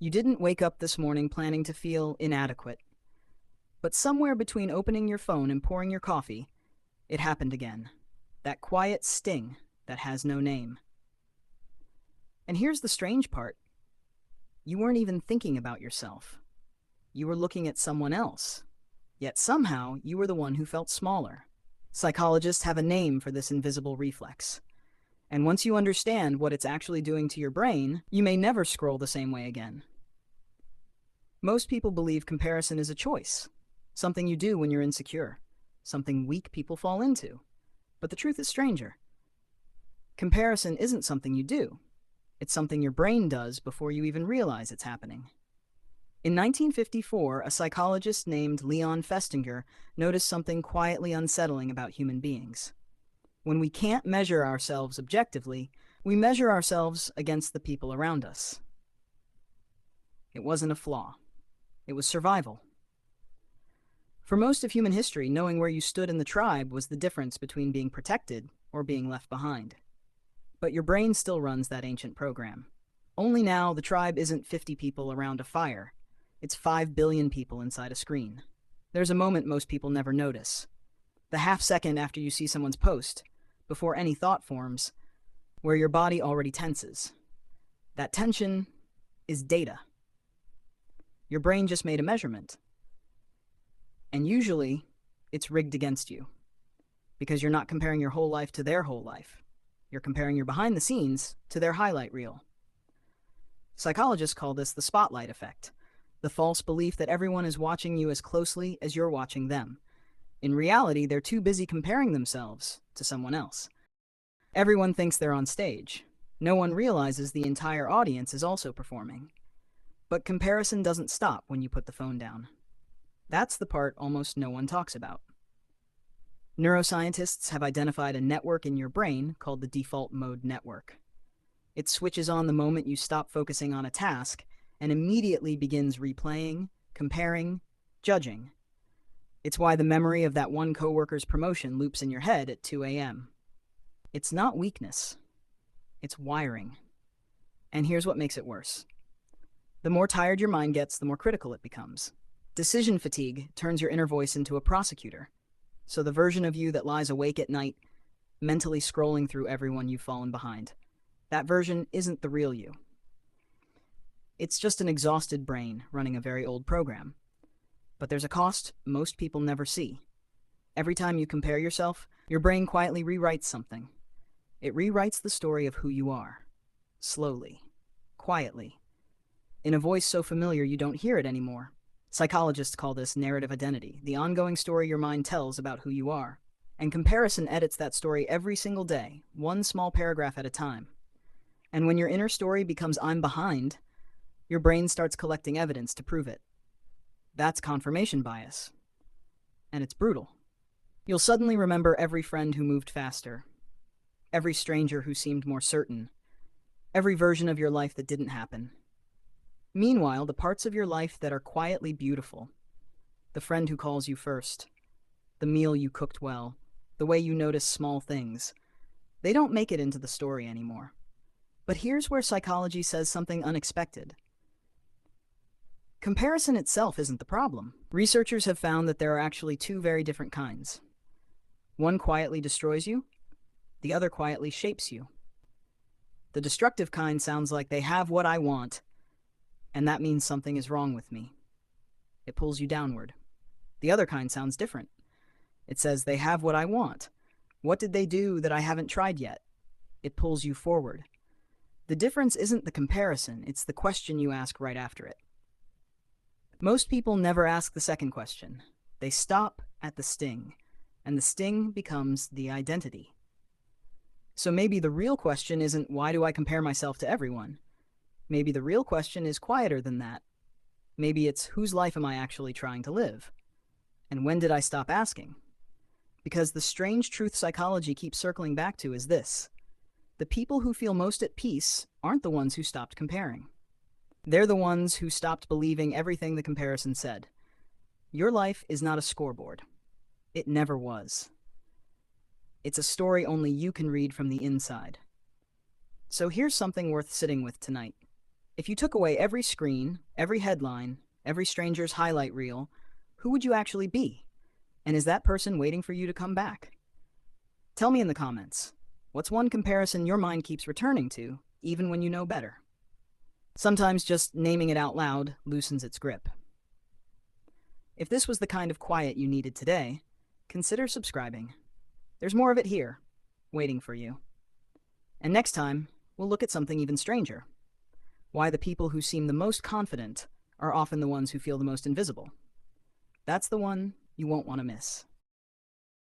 You didn't wake up this morning planning to feel inadequate, but somewhere between opening your phone and pouring your coffee, it happened again. That quiet sting that has no name. And here's the strange part. You weren't even thinking about yourself. You were looking at someone else. Yet somehow, you were the one who felt smaller. Psychologists have a name for this invisible reflex. And once you understand what it's actually doing to your brain, you may never scroll the same way again. Most people believe comparison is a choice, something you do when you're insecure, something weak people fall into. But the truth is stranger. Comparison isn't something you do. It's something your brain does before you even realize it's happening. In 1954, a psychologist named Leon Festinger noticed something quietly unsettling about human beings. When we can't measure ourselves objectively, we measure ourselves against the people around us. It wasn't a flaw. It was survival. For most of human history, knowing where you stood in the tribe was the difference between being protected or being left behind. But your brain still runs that ancient program. Only now, the tribe isn't 50 people around a fire. It's 5 billion people inside a screen. There's a moment most people never notice. The half second after you see someone's post, before any thought forms, where your body already tenses. That tension is data. Your brain just made a measurement. And usually, it's rigged against you. Because you're not comparing your whole life to their whole life. You're comparing your behind the scenes to their highlight reel. Psychologists call this the spotlight effect, the false belief that everyone is watching you as closely as you're watching them. In reality, they're too busy comparing themselves to someone else. Everyone thinks they're on stage. No one realizes the entire audience is also performing. But comparison doesn't stop when you put the phone down. That's the part almost no one talks about. Neuroscientists have identified a network in your brain called the default mode network. It switches on the moment you stop focusing on a task and immediately begins replaying, comparing, judging. It's why the memory of that one coworker's promotion loops in your head at 2 a.m. It's not weakness. It's wiring. And here's what makes it worse. The more tired your mind gets, the more critical it becomes. Decision fatigue turns your inner voice into a prosecutor. So the version of you that lies awake at night, mentally scrolling through everyone you've fallen behind, that version isn't the real you. It's just an exhausted brain running a very old program. But there's a cost most people never see. Every time you compare yourself, your brain quietly rewrites something. It rewrites the story of who you are. Slowly. Quietly. In a voice so familiar you don't hear it anymore. Psychologists call this narrative identity, the ongoing story your mind tells about who you are. And comparison edits that story every single day, one small paragraph at a time. And when your inner story becomes "I'm behind," your brain starts collecting evidence to prove it. That's confirmation bias. And it's brutal. You'll suddenly remember every friend who moved faster, every stranger who seemed more certain, every version of your life that didn't happen. Meanwhile, the parts of your life that are quietly beautiful, the friend who calls you first, the meal you cooked well, the way you notice small things, they don't make it into the story anymore. But here's where psychology says something unexpected. Comparison itself isn't the problem. Researchers have found that there are actually two very different kinds. One quietly destroys you, the other quietly shapes you. The destructive kind sounds like "they have what I want," and that means something is wrong with me. It pulls you downward. The other kind sounds different. It says "they have what I want. What did they do that I haven't tried yet?" It pulls you forward. The difference isn't the comparison, it's the question you ask right after it. Most people never ask the second question. They stop at the sting, and the sting becomes the identity. So maybe the real question isn't "why do I compare myself to everyone?" Maybe the real question is quieter than that. Maybe it's "whose life am I actually trying to live? And when did I stop asking?" Because the strange truth psychology keeps circling back to is this. The people who feel most at peace aren't the ones who stopped comparing. They're the ones who stopped believing everything the comparison said. Your life is not a scoreboard. It never was. It's a story only you can read from the inside. So here's something worth sitting with tonight. If you took away every screen, every headline, every stranger's highlight reel, who would you actually be? And is that person waiting for you to come back? Tell me in the comments, what's one comparison your mind keeps returning to, even when you know better? Sometimes just naming it out loud loosens its grip. If this was the kind of quiet you needed today, consider subscribing. There's more of it here, waiting for you. And next time, we'll look at something even stranger. Why the people who seem the most confident are often the ones who feel the most invisible. That's the one you won't want to miss.